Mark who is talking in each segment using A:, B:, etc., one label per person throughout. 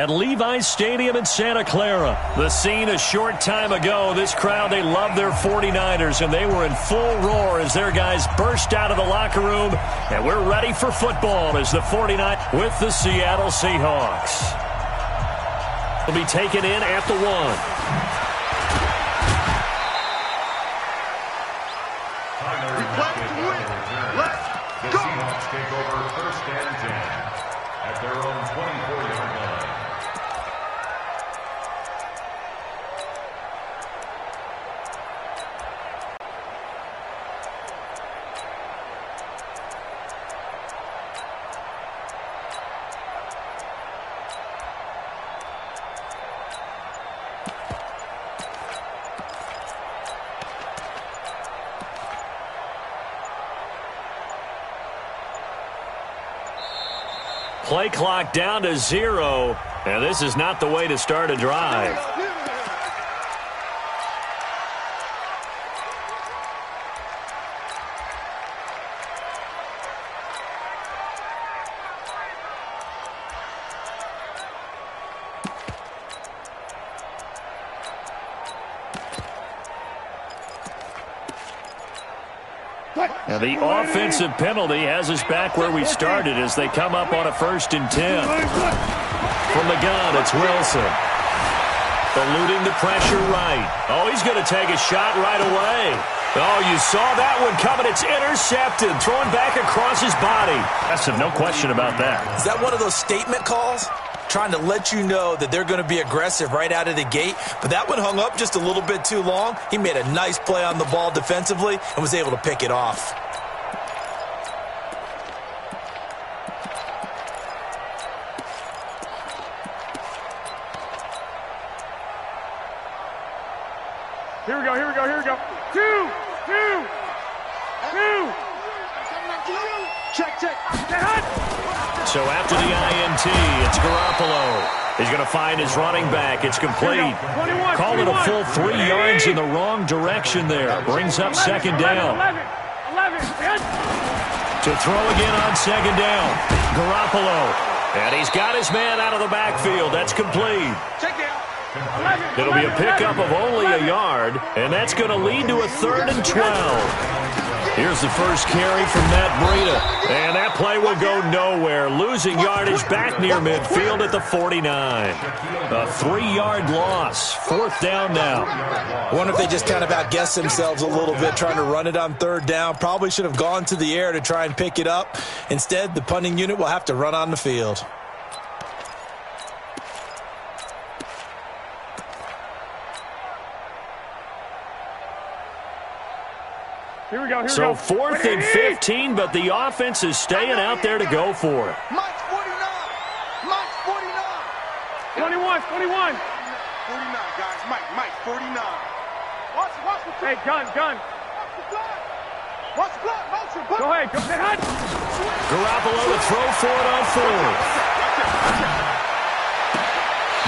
A: at Levi's Stadium in Santa Clara. The scene a short time ago. This crowd, they love their 49ers, and they were in full roar as their guys burst out of the locker room. And we're ready for football as the 49ers with the Seattle Seahawks. Will be taken in at the 1.
B: Take over first and 10 at their own 24-yard line.
A: Play clock down to 0, and this is not the way to start a drive. Now the offensive penalty has us back where we started as they come up on a 1st and 10. From the gun, it's Wilson. Eluding the pressure right. Oh, he's going to take a shot right away. Oh, you saw that one coming. It's intercepted. Thrown back across his body. No question about that.
C: Is that one of those statement calls? Trying to let you know that they're going to be aggressive right out of the gate. But that one hung up just a little bit too long. He made a nice play on the ball defensively and was able to pick it off.
D: Here we go. 2. Check.
A: So after the INT, it's Garoppolo. He's going to find his running back. It's complete. Called it a full 3 yards in the wrong direction there. Brings up 2nd down.
D: 11.
A: To throw again on 2nd down. Garoppolo. And he's got his man out of the backfield. That's complete.
D: Check down.
A: It'll be a pickup of only a yard, and that's going to lead to a 3rd and 12. Here's the first carry from Matt Breida. And that play will go nowhere. Losing yardage back near midfield at the 49. A 3-yard loss. 4th down now.
C: I wonder if they just kind of outguessed themselves a little bit trying to run it on 3rd down. Probably should have gone to the air to try and pick it up. Instead, the punting unit will have to run on the field.
D: Here we go.
A: So 4th and 15, but the offense is staying out there to go for it.
D: Mike's 49. 21. 49, guys. Mike, 49. Watch the play. Hey, gun. Watch the block. Motion. Go ahead.
A: Garoppolo to throw for it on 4th.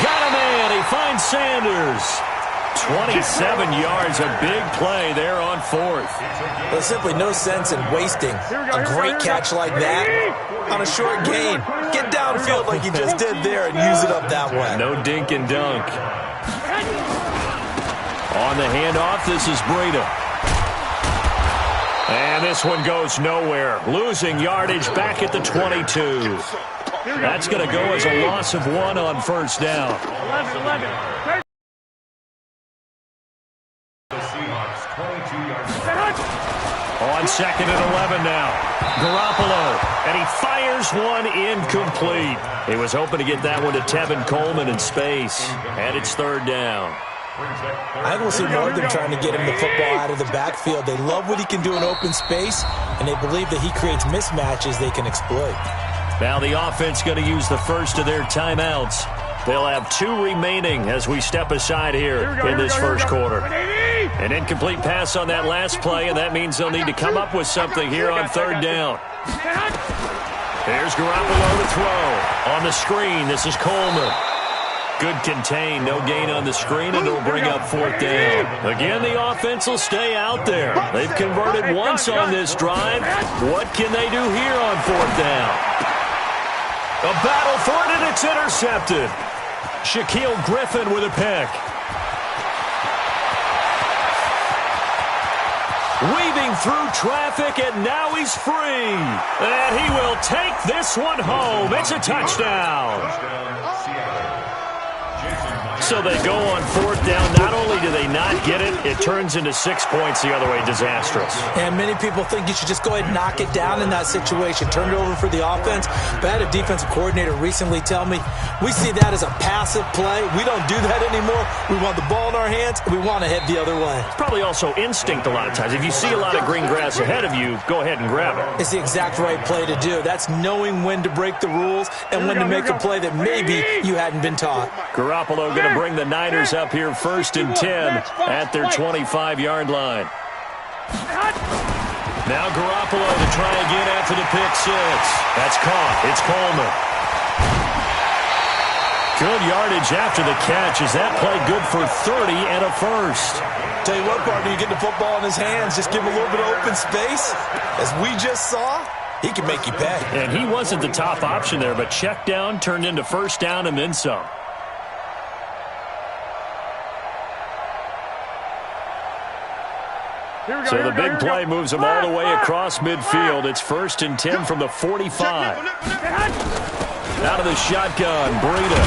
A: Got a man. He finds Sanders. 27 yards, a big play there on 4th.
C: There's simply no sense in wasting a great catch like that on a short gain. Get downfield like you just did there and use it up that way.
A: No dink and dunk. On the handoff, this is Breida. And this one goes nowhere. Losing yardage back at the 22. That's going to go as a loss of 1 on 1st down.
D: 11.
A: On 2nd and 11 now. Garoppolo, and he fires one incomplete. He was hoping to get that one to Tevin Coleman in space, and it's 3rd down.
C: I don't see more of them trying to get him the football out of the backfield. They love what he can do in open space, and they believe that he creates mismatches they can exploit.
A: Now the offense going to use the first of their timeouts. They'll have 2 remaining as we step aside here in this first quarter. An incomplete pass on that last play, and that means they'll need to come up with something here on 3rd down. There's Garoppolo to throw. On the screen, this is Coleman. Good contain, no gain on the screen, and it'll bring up 4th down. Again, the offense will stay out there. They've converted once on this drive. What can they do here on 4th down? A battle for it, and it's intercepted. Shaquille Griffin with a pick. Weaving through traffic, and now he's free. And he will take this one home. It's a touchdown. So they go on fourth down. Not only do they not get it, it turns into 6 points the other way. Disastrous.
C: And many people think you should just go ahead and knock it down in that situation. Turn it over for the offense. But I had a defensive coordinator recently tell me, we see that as a passive play. We don't do that anymore. We want the ball in our hands, and we want to head the other way.
A: It's probably also instinct a lot of times. If you see a lot of green grass ahead of you, go ahead and grab it.
C: It's the exact right play to do. That's knowing when to break the rules and when to make a play that maybe you hadn't been taught.
A: Garoppolo going to bring the Niners up here 1st and 10 at their 25-yard line. Now Garoppolo to try again after the pick six. That's caught. It's Coleman. Good yardage after the catch. Is that play good for 30 and a first?
C: Tell you what, partner, you get the football in his hands, just give him a little bit of open space. As we just saw, he can make you pay.
A: And he wasn't the top option there, but check down turned into first down and then some. So the big play moves them all the way across midfield. It's 1st and 10 from the 45. Out of the shotgun, Breida.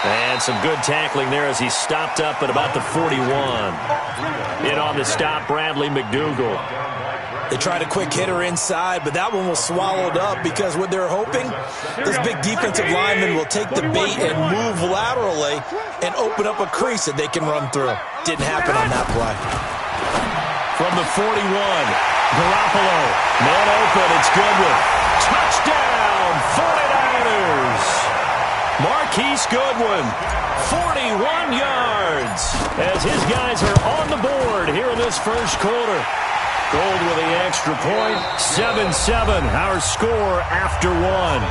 A: And some good tackling there as he stopped up at about the 41. In on the stop, Bradley McDougald.
C: They tried a quick hitter inside, but that one was swallowed up because what they're hoping, this big defensive lineman will take the bait and move laterally and open up a crease that they can run through. Didn't happen on that play.
A: From the 41, Garoppolo, man open, it's Goodwin. Touchdown, 49ers. Marquise Goodwin, 41 yards, as his guys are on the board here in this first quarter. Gold with the extra point, 7-7, our score after one.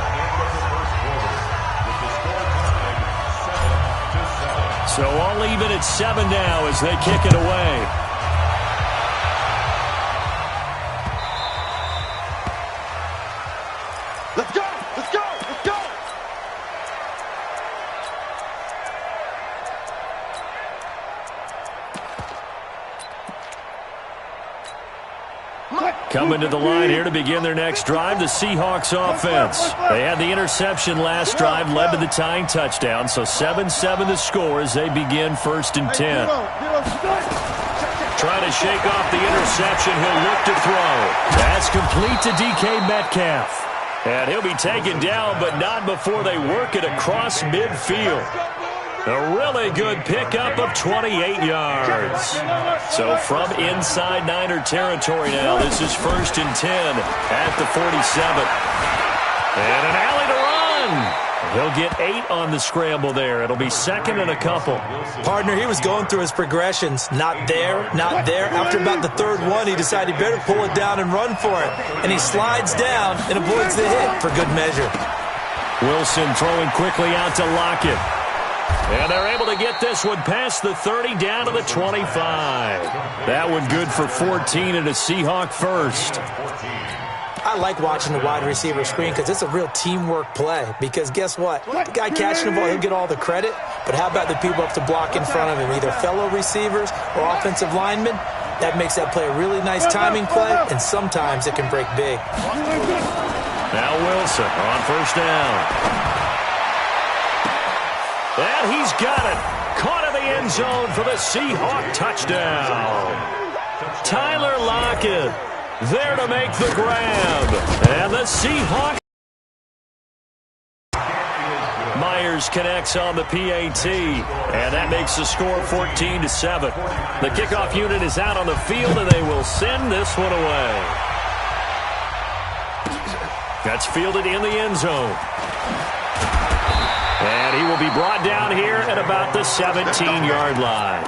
A: So all even at 7 now as they kick it away.
D: Let's go! Let's go! Let's go!
A: Coming to the line here to begin their next drive, the Seahawks offense. They had the interception last drive, led to the tying touchdown, so 7-7 the score as they begin 1st and 10. Trying to shake off the interception, he'll look to throw. That's complete to DK Metcalf. And he'll be taken down, but not before they work it across midfield. A really good pickup of 28 yards. So from inside Niner territory now, this is 1st and 10 at the 47. And an alley to run. He'll get 8 on the scramble there. It'll be 2nd and a couple.
C: Partner, he was going through his progressions. Not there, not there. After about the 3rd one, he decided he better pull it down and run for it. And he slides down and avoids the hit for good measure.
A: Wilson throwing quickly out to Lockett. And they're able to get this one past the 30 down to the 25. That one good for 14 and a Seahawk first.
C: I like watching the wide receiver screen because it's a real teamwork play. Because guess what? The guy catching the ball, he'll get all the credit. But how about the people up to block in front of him, either fellow receivers or offensive linemen? That makes that play a really nice timing play, and sometimes it can break big.
A: Now Wilson on 1st down. And he's got it. Caught in the end zone for the Seahawk touchdown. Tyler Lockett there to make the grab. And the Seahawks. Myers connects on the PAT. And that makes the score 14-7. The kickoff unit is out on the field, and they will send this one away. That's fielded in the end zone. And he will be brought down here at about the 17-yard line.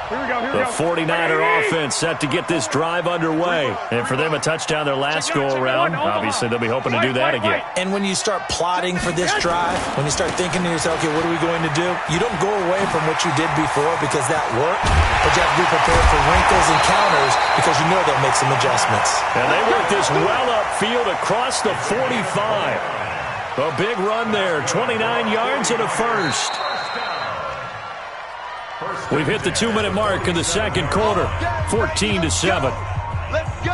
A: The 49er offense set to get this drive underway. And for them, a touchdown their last go-around. Obviously, they'll be hoping to do that again.
C: And when you start plotting for this drive, when you start thinking to yourself, okay, what are we going to do? You don't go away from what you did before because that worked, but you have to be prepared for wrinkles and counters because you know they'll make some adjustments.
A: And they work this well upfield across the 45. A big run there, 29 yards and a first. We've hit the 2-minute mark in the second quarter, 14-7.
D: Let's go.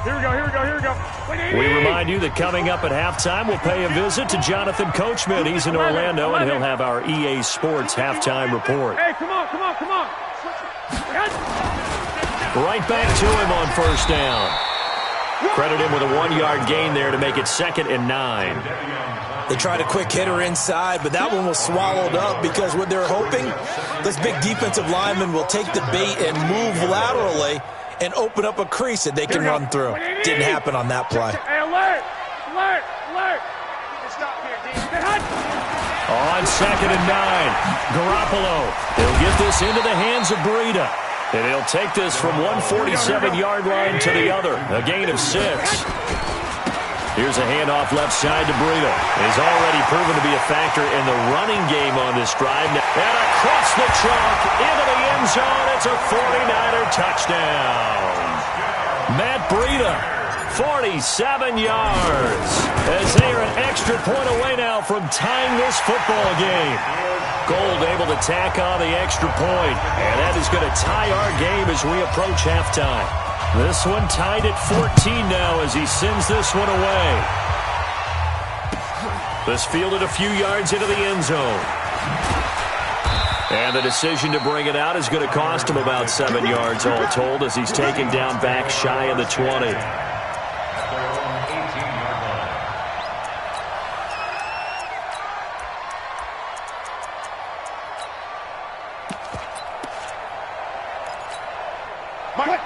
D: Here we go.
A: We remind you that coming up at halftime, we'll pay a visit to Jonathan Coachman. He's in Orlando, and he'll have our EA Sports halftime report.
D: Hey, come on.
A: Right back to him on first down. Credit him with a 1-yard gain there to make it 2nd and 9.
C: They tried a quick hitter inside, but that one was swallowed up because what they're hoping, this big defensive lineman will take the bait and move laterally and open up a crease that they can run through. Didn't happen on that play.
D: Hey, alert! Stop here, D.
A: On 2nd and 9, Garoppolo. He'll get this into the hands of Breida. And he'll take this from 147-yard line to the other, a gain of 6. Here's a handoff left side to Breida. He's already proven to be a factor in the running game on this drive. And across the chalk, into the end zone, it's a 49er touchdown. Matt Breida, 47 yards, as they are an extra point away now from tying this football game. Gold able to tack on the extra point, and that is going to tie our game as we approach halftime. This one tied at 14 now as he sends this one away. This fielded a few yards into the end zone. And the decision to bring it out is going to cost him about 7 yards all told as he's taken down back shy of the 20.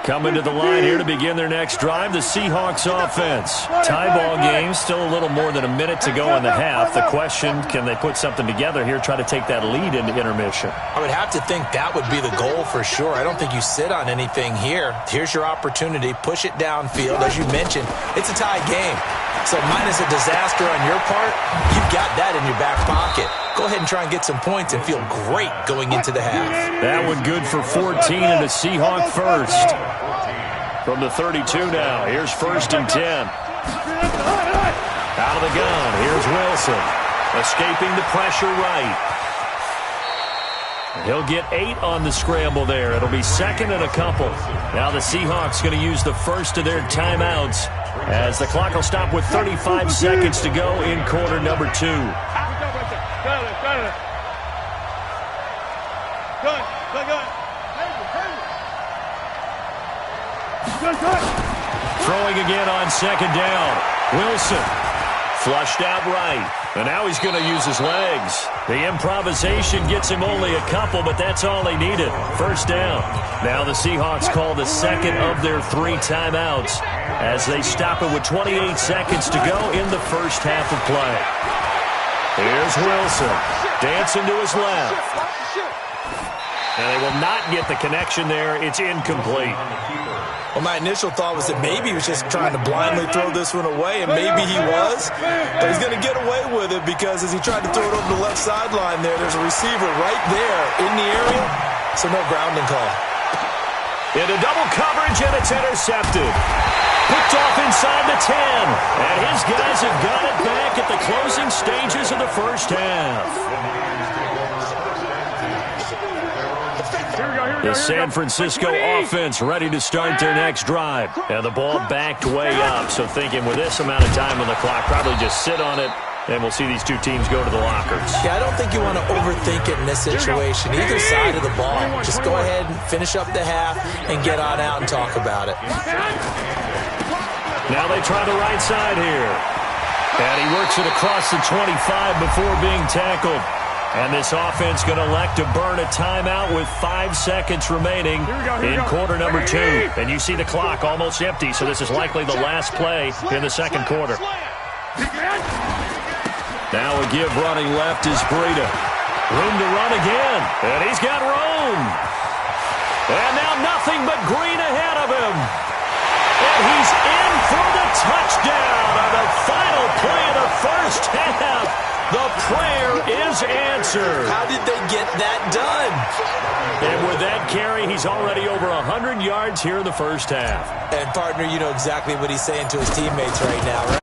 A: Coming to the line here to begin their next drive, the Seahawks offense. Tie ball game, still a little more than a minute to go in the half. The question, can they put something together here, try to take that lead into intermission?
C: I would have to think that would be the goal for sure. I don't think you sit on anything here. Here's your opportunity. Push it downfield. As you mentioned, it's a tie game. So minus a disaster on your part, you've got that in your back pocket. Go ahead and try and get some points and feel great going into the half.
A: That one good for 14 and a Seahawk first. From the 32 now, here's 1st and 10. Out of the gun, here's Wilson. Escaping the pressure right. He'll get 8 on the scramble there. It'll be 2nd and a couple. Now the Seahawks going to use the first of their timeouts as the clock will stop with 35 seconds to go in quarter number 2. Throwing again on 2nd down. Wilson flushed out right. And now he's going to use his legs. The improvisation gets him only a couple, but that's all he needed. 1st down. Now the Seahawks call the 2nd of their 3 timeouts as they stop it with 28 seconds to go in the first half of play. Here's Wilson dancing to his left. And they will not get the connection there. It's incomplete.
C: Well, my initial thought was that maybe he was just trying to blindly throw this one away, and maybe he was. But he's going to get away with it because as he tried to throw it over the left sideline there's a receiver right there in the area, so no grounding call.
A: Into double coverage, and it's intercepted. Picked off inside the 10. And his guys have got it back at the closing stages of the first half. The San Francisco offense ready to start their next drive. And the ball backed way up. So thinking with this amount of time on the clock, probably just sit on it, and we'll see these two teams go to the lockers.
C: Yeah, I don't think you want to overthink it in this situation. Either side of the ball. Just go ahead and finish up the half and get on out and talk about it.
A: Now they try the right side here. And he works it across the 25 before being tackled. And this offense going to elect to burn a timeout with 5 seconds remaining in quarter number 2. And you see the clock almost empty, so this is likely the last play in the second quarter. Now a give running left is Breida. Room to run again. And he's got room. And now nothing but green ahead of him. And he's in for the touchdown on the final play of the first half. The prayer is answered.
C: How did they get that done?
A: And with that carry, he's already over 100 yards here in the first half.
C: And, partner, you know exactly what he's saying to his teammates right now, right?